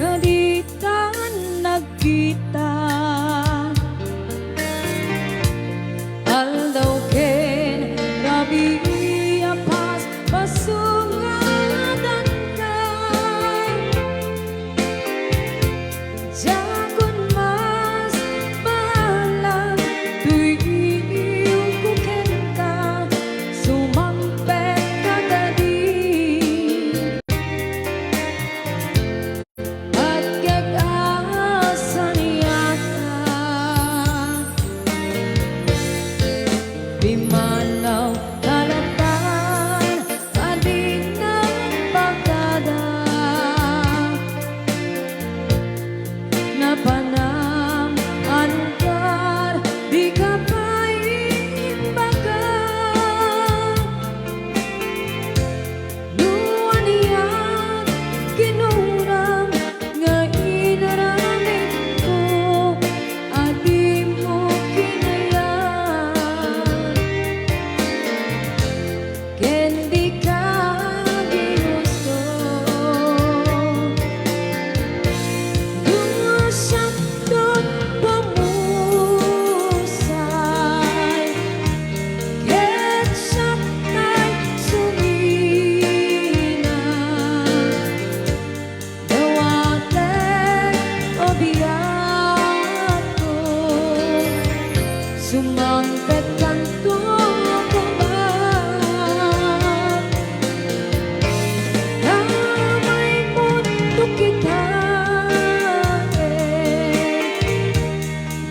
Kaditan nagkita aldaw ken rabi apas pasungatan kay jakun mas balang tuiw ko ken ka sumampet ka tadi at kag-asan yata Bimanaw kalatan adin ng pagkada Napanam anugar di ka paimbaga Luan iyak kinurang nga inaramit ko adi mo kinayang ken di ka ginusto Dumasaktot pamusay ket saktay sumina Dawatek o biyak ko Sumangkat kanto ko ba Damay mundo kita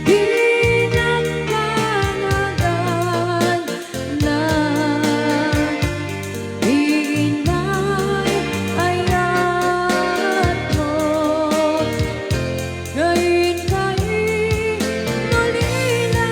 Di nagkanagan na Iinay ayat mo Ngayon kay nalinaw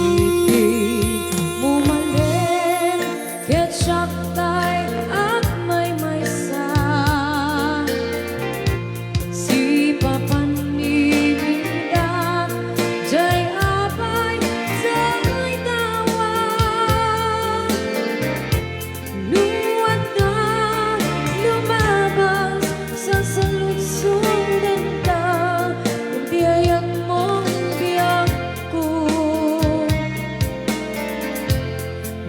Ngiti mo malen ket saktay at maysa Si papanibinda jay abay jay tawa Luwad na lumabas sa saludsudan ka Biyayang mong biyak ko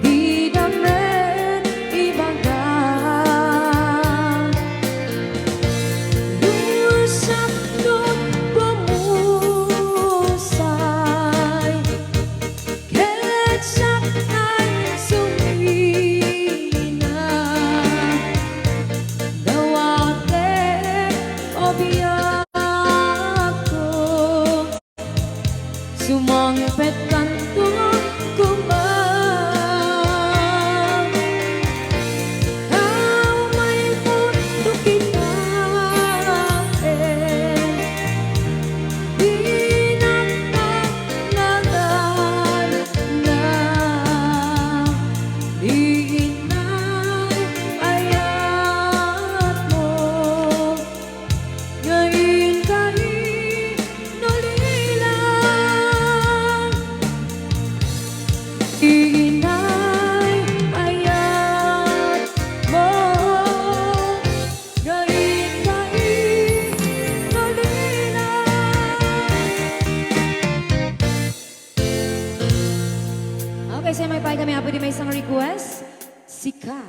Di namin ibaga Luwasaktot pamusay ket saktay sumina Dawatek o biyak ko Sumangpet kanto ko ba May mundo kita Di nagkanagan na Iinay ayat mo Ngayon kay nalilang Iinay ayat mo Ngayon kay nalilang Okay, saya may kami apo di may isang request Sika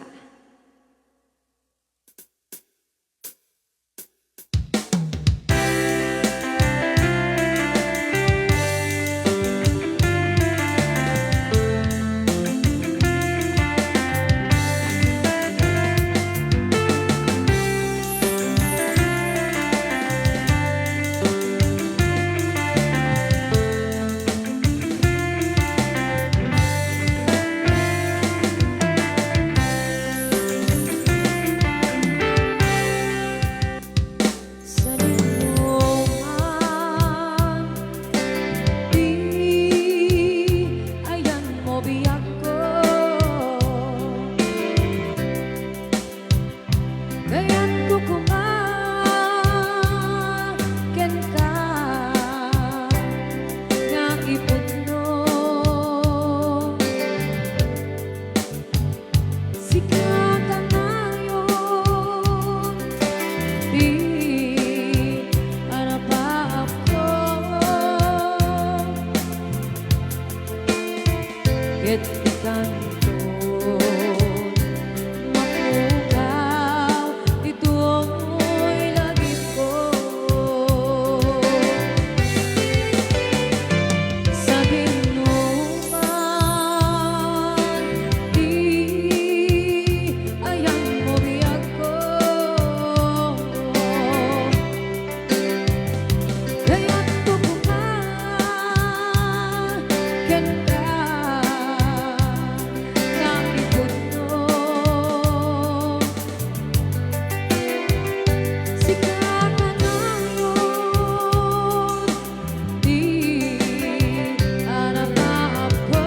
ket di kanton mapukaw ito'y lagi ko sabi mo man di ayang mo biyak ko kaya't tukuhan ganda nakipot mo sikat na ngayon di hanap na ako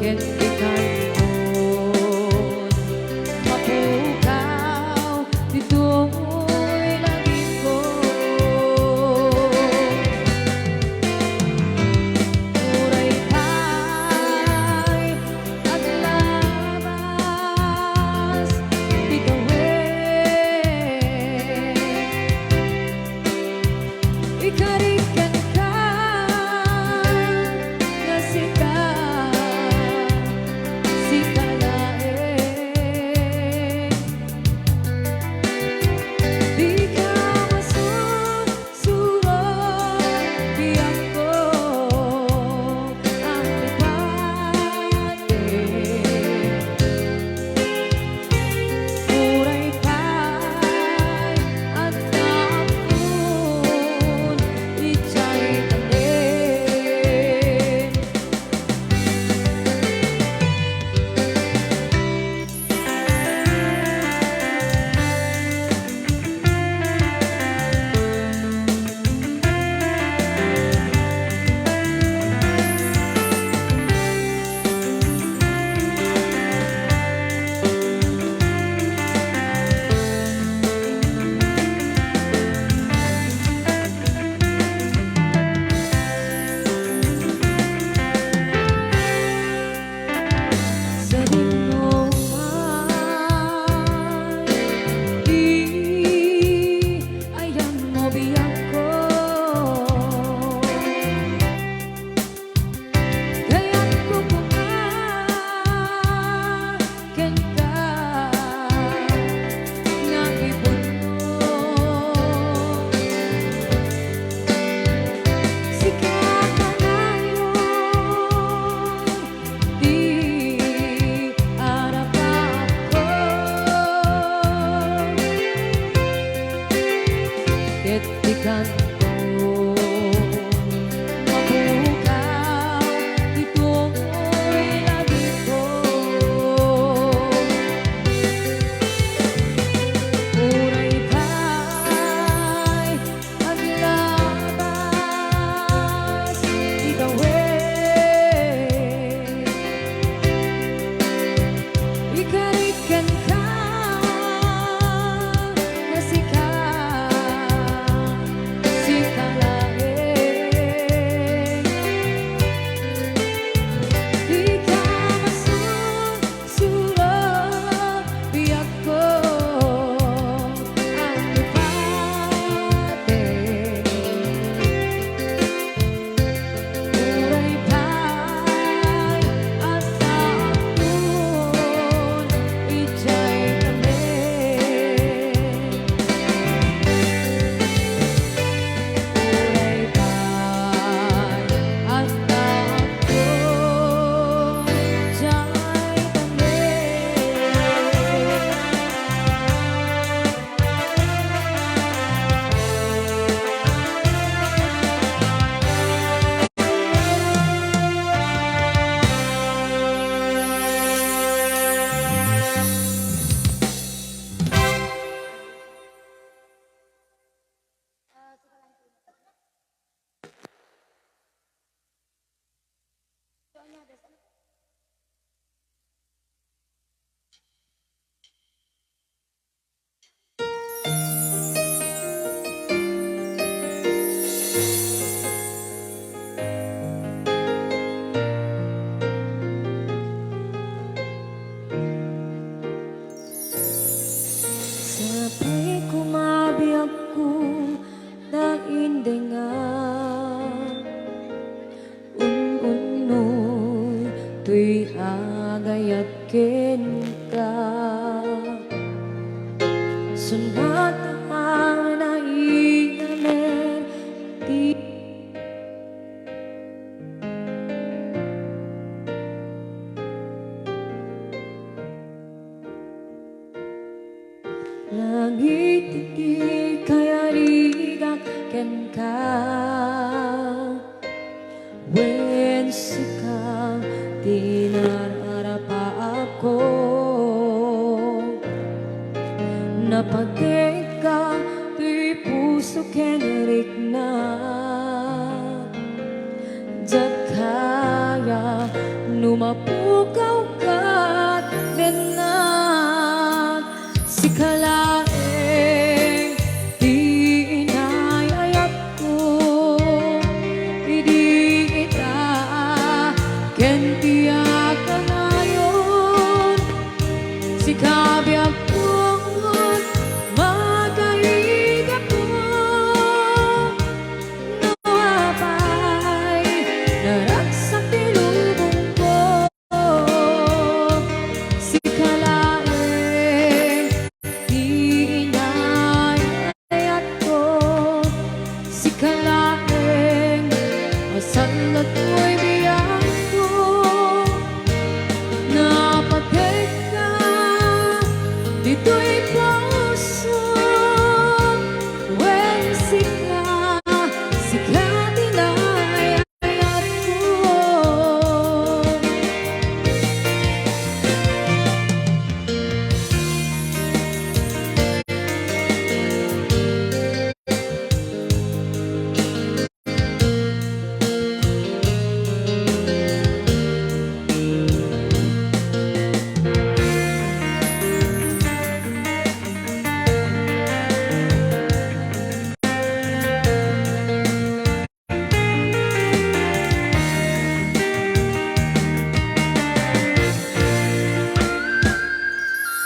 ket di kanton mapukaw dito'y lagi ko uray pa'y at labas bigawin ikarikan ka nga si kalaeng di ka masusurot biyak ko ang lipate uray pa'y at naapun itsa'y tanin sabi mo man di ayang mo biyak ko kaya't tukuhan ganda nakipot mo sikat na ngayon di harap na ako ket di kanton mapukaw ito'y lagi ko uray pa'y maglabas bigawin ikarikan ka nga Sunatan na inamin di langit iti kaya rigak ken ka wen sika tinararapa ako napagka ti puso ken rikna jakaya numapukaw kat benat sikalaeng di inayayat ko idi ita ken tiyak kanayon sikabyak ko magkahigap ko nawapay naragsak tilubong ko sikalaeng di inayayat ko sikalaeng masanlat ko'y biyak ko napatek ka dito'y puso wen sika tinayayat ko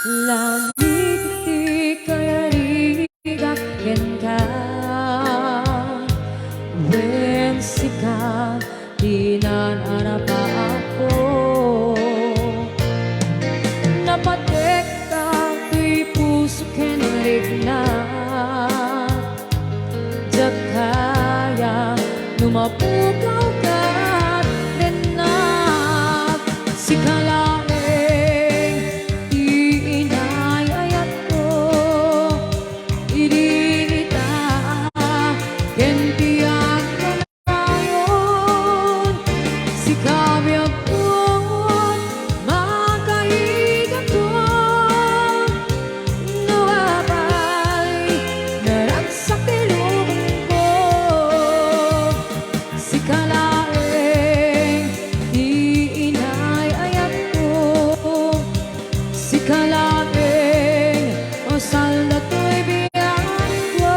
langit iti kaya rigak ken ka wen sika dinanarapa ako napatek ka ti puso ken rikna jakaya numapukaw kat benat sikalaeng di inayayat ko idi ita ken tiyak kanayon sikabyak ko magkahigap ko nawapay naragsak tilubong ko sikalaeng di inayayat ko sikalaeng o salda to'y biyak ko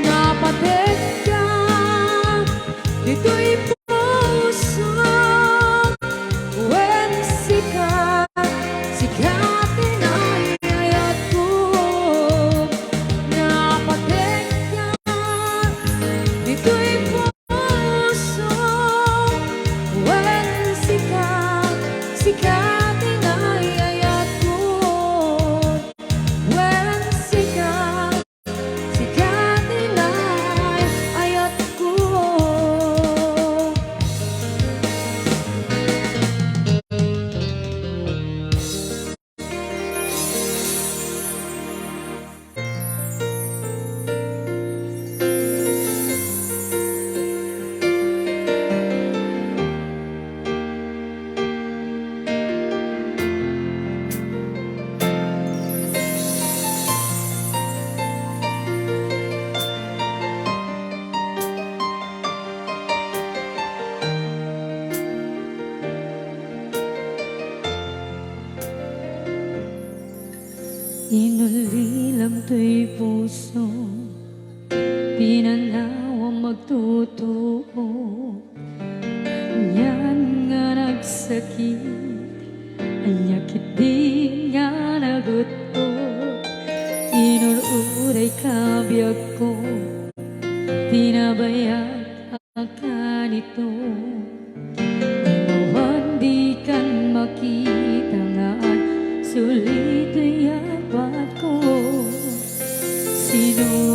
napatek ka dito'y puso wen sika tinayayat ko napatek ka dito'y puso wen sika tinayayat ko wen sika tinayayat ko inulilam to'y puso pinanawa magtutuo yan nga nagsakit anyakit din nga naguto inuluray kabiyag ko pinabayag ka nito imawan di kan makita nga sulit ay apat ko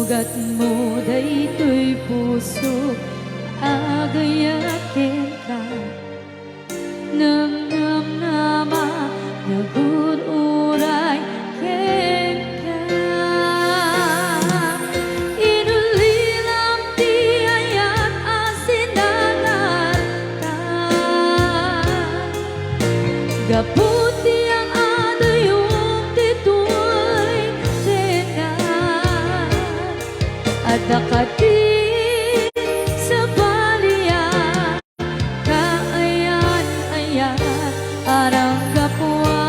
Sinugat mo daytoy puso agayakin ka nang namnama nagururay ken ka inulilang ti ayat asinalan ka gaputi ang adayong tituloy tena at nakati sa balya kaayan-ayan arang kapwa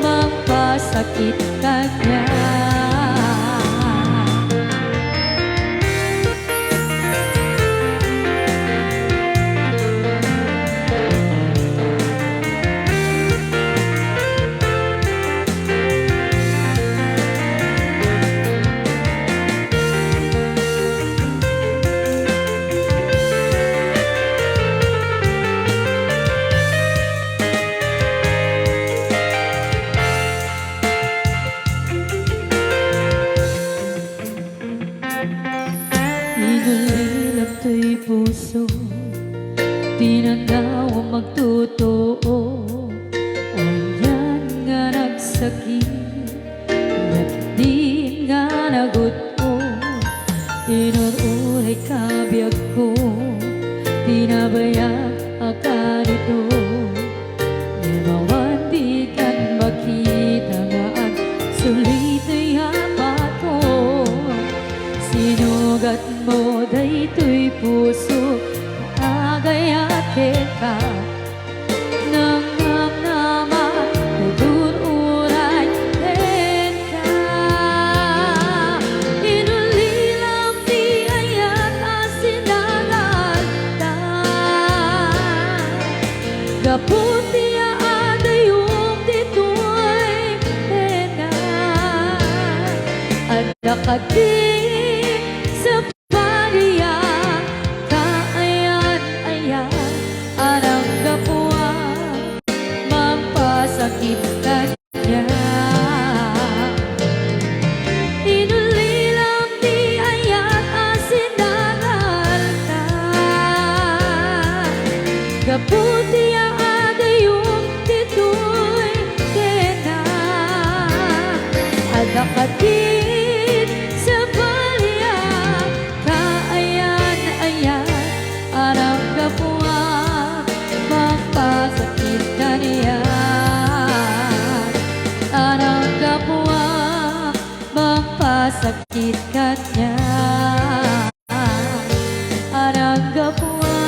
magpasakit kanya Inulilap to'y puso Pinandaw ang magtotoo Ayan nga nagsakit Nagdin nga naguto Inururay kabiyag ko Tinabayag akarito Nimawan di kan makita nga ang sulit ay apato Sinugat mo daytoy puso agayakin ka nang namnama nagururay ken ka inulilang ti ayat asinalan ta gaputi adayong ditoy tena at nakati sa balya kaayan-ayan arang kapwa magpasakit kanya inulilang ti ayat asinalan ka gaputi adayong titoy tena at nakatid sa balya kaayan-ayan arang kapwa magpasakit kanya arang kapwa magpasakit kanya arang kapwa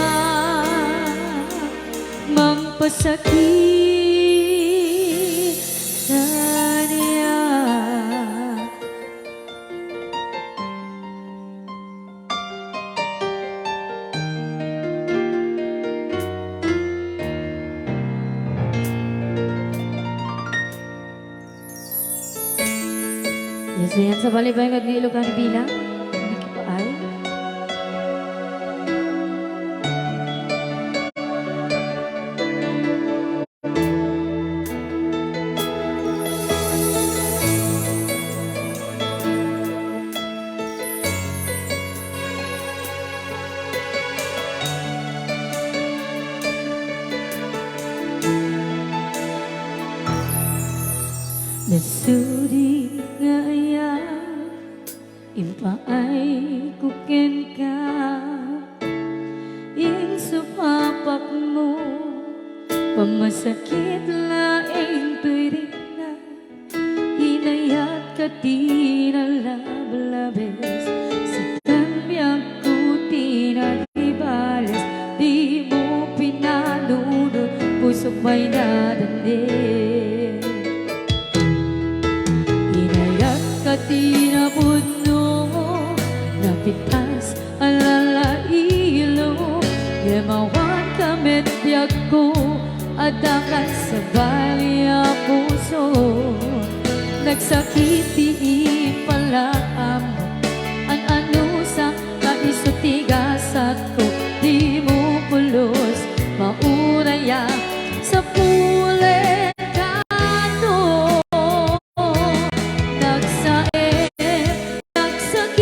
magpasakit kanya. Yes, ayan sa balibay nga di Ilocano bilang ay nasuri nga ayan impaay kuken ka ing supapak mo pamasakit laing tuwirik na inayat ka tinalablabes sa tanbiyag ko tinagibales di mo pinanunod pusok may nadandin tinapudno napitas alalailo yemawan kamit biyag ko adakan sa balya puso nagsakiti pala amo ang anusa kaisutigasat ko di mo pulos mauraya sa pulet kano nagsae nagsakit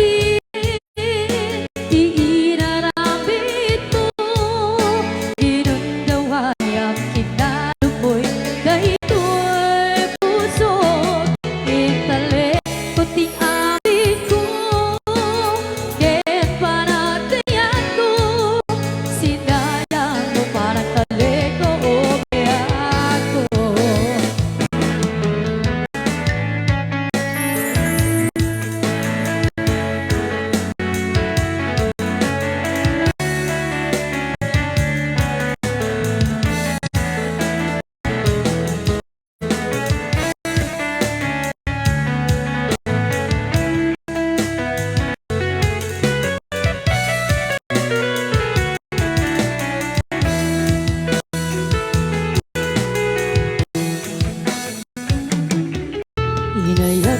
Hinayaan